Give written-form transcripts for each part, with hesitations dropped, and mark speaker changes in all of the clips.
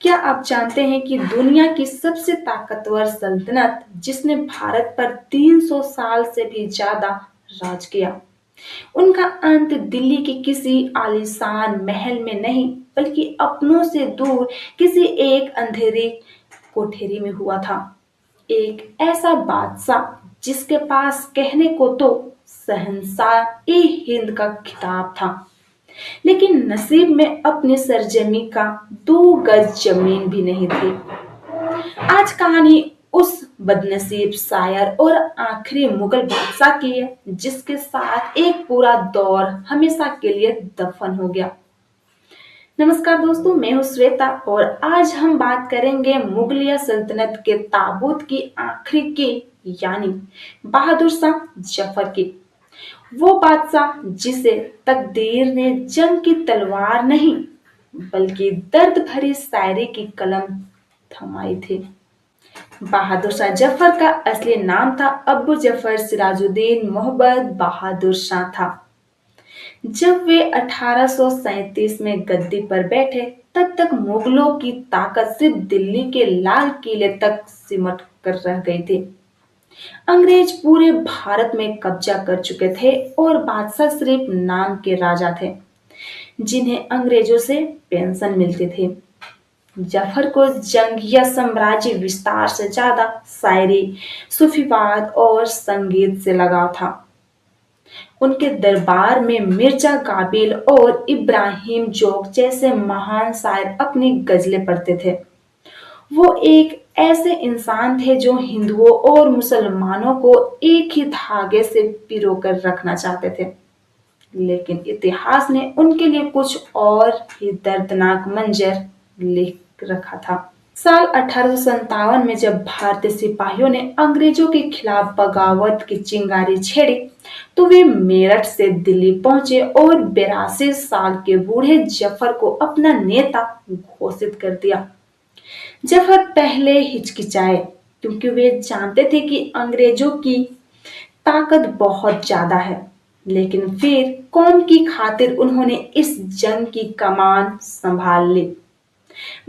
Speaker 1: क्या आप जानते हैं कि दुनिया की सबसे ताकतवर सल्तनत जिसने भारत पर 300 साल से भी ज्यादा राज किया, उनका अंत दिल्ली के किसी आलीशान महल में नहीं बल्कि अपनों से दूर किसी एक अंधेरी कोठरी में हुआ था। एक ऐसा बादशाह जिसके पास कहने को तो शहंशाह ए हिंद का खिताब था, लेकिन नसीब में अपनी सरजमी का 2 गज जमीन भी नहीं थी। आज कहानी उस बदनसीब शायर और आखिरी मुगल बादशाह की है जिसके साथ एक पूरा दौर हमेशा के लिए दफन हो गया। नमस्कार दोस्तों, मैं हूं श्वेता और आज हम बात करेंगे मुगलिया सल्तनत के ताबूत की आखिरी की, यानी बहादुर शाह जफर की। वो बादशाह जिसे तकदीर ने जंग की तलवार नहीं बल्कि दर्द भरी शायरी की कलम थमाई थी। बहादुर शाह जफर का असली नाम था अबू जफर सिराजुद्दीन मोहब्बत बहादुर शाह था। जब वे 1837 में गद्दी पर बैठे, तब तक मुगलों की ताकत सिर्फ दिल्ली के लाल किले तक सिमट कर रह गई थी। अंग्रेज पूरे भारत में कब्जा कर चुके थे और बादशाह सिर्फ नाम के राजा थे जिन्हें अंग्रेजों से पेंशन मिलती थी। जफर को जंग या साम्राज्य विस्तार से ज्यादा शायरी, सूफीवाद और संगीत से लगाव था। उनके दरबार में मिर्जा काबिल और इब्राहिम जोग जैसे महान शायर अपनी गजलें पढ़ते थे। वो एक ऐसे इंसान थे जो हिंदुओं और मुसलमानों को एक ही धागे से पिरोकर रखना चाहते थे, लेकिन इतिहास ने उनके लिए कुछ और ही दर्दनाक मंजर लिख रखा था। साल 1857 में जब भारतीय सिपाहियों ने अंग्रेजों के खिलाफ बगावत की चिंगारी छेड़ी, तो वे मेरठ से दिल्ली पहुंचे और 82 साल के बूढ़े जफर को अपना नेता घोषित कर दिया। जफर पहले हिचकिचाए क्योंकि वे जानते थे कि अंग्रेजों की ताकत बहुत ज्यादा है, लेकिन फिर कौम की खातिर उन्होंने इस जंग की कमान संभाल ली।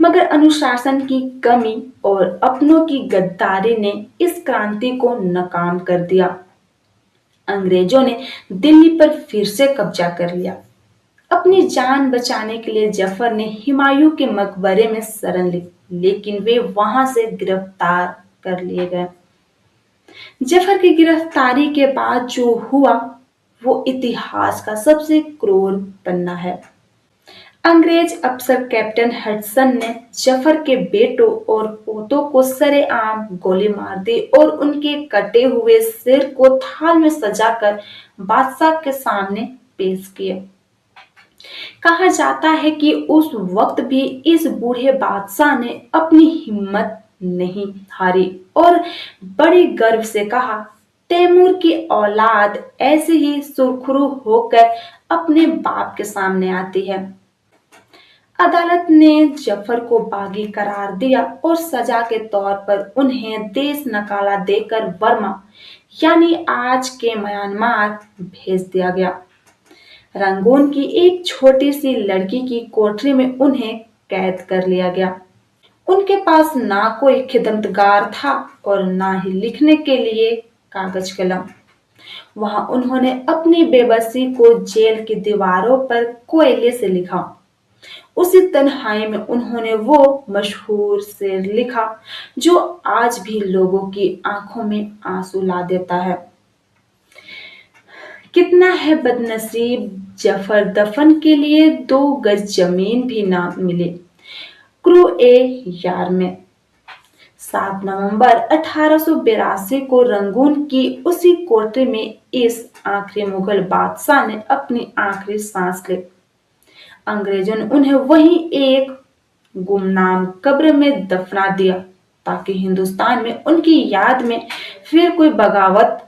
Speaker 1: मगर अनुशासन की कमी और अपनों की गद्दारी ने इस क्रांति को नाकाम कर दिया। अंग्रेजों ने दिल्ली पर फिर से कब्जा कर लिया। अपनी जान बचाने के लिए जफर ने हुमायूं के मकबरे में शरण ली, लेकिन वे वहां से गिरफ्तार कर लिए गए। जफर की गिरफ्तारी के बाद जो हुआ वो इतिहास का सबसे क्रूर पन्ना है। अंग्रेज अफसर कैप्टन हडसन ने जफर के बेटों और पोतों को सरेआम गोली मार दी और उनके कटे हुए सिर को थाल में सजाकर बादशाह के सामने पेश किए। कहा जाता है कि उस वक्त भी इस बूढ़े बादशाह ने अपनी हिम्मत नहीं हारी और बड़ी गर्व से कहा, तैमूर की औलाद ऐसे ही सुरखरू होकर अपने बाप के सामने आती है। अदालत ने जफर को बागी करार दिया और सजा के तौर पर उन्हें देश नकाला देकर बर्मा, यानी आज के म्यांमार भेज दिया गया। रंगून की एक छोटी सी लड़की की कोठरी में उन्हें कैद कर लिया गया। उनके पास ना कोई खिदमतगार था और ना ही लिखने के लिए कागज कलम। वहां उन्होंने अपनी बेबसी को जेल की दीवारों पर कोयले से लिखा। उसी तन्हाई में उन्होंने वो मशहूर शेर लिखा जो आज भी लोगों की आंखों में आंसू ला देता है। कितना है बदनसीब जफर, दफन के लिए 2 गज जमीन भी ना मिले। क्रू ए यार में 7 नवंबर 1882 को रंगून की उसी कोठरी में इस आखिरी मुगल बादशाह ने अपनी आखिरी सांस ली। अंग्रेजों ने उन्हें वहीं एक गुमनाम कब्र में दफना दिया ताकि हिंदुस्तान में उनकी याद में फिर कोई बगावत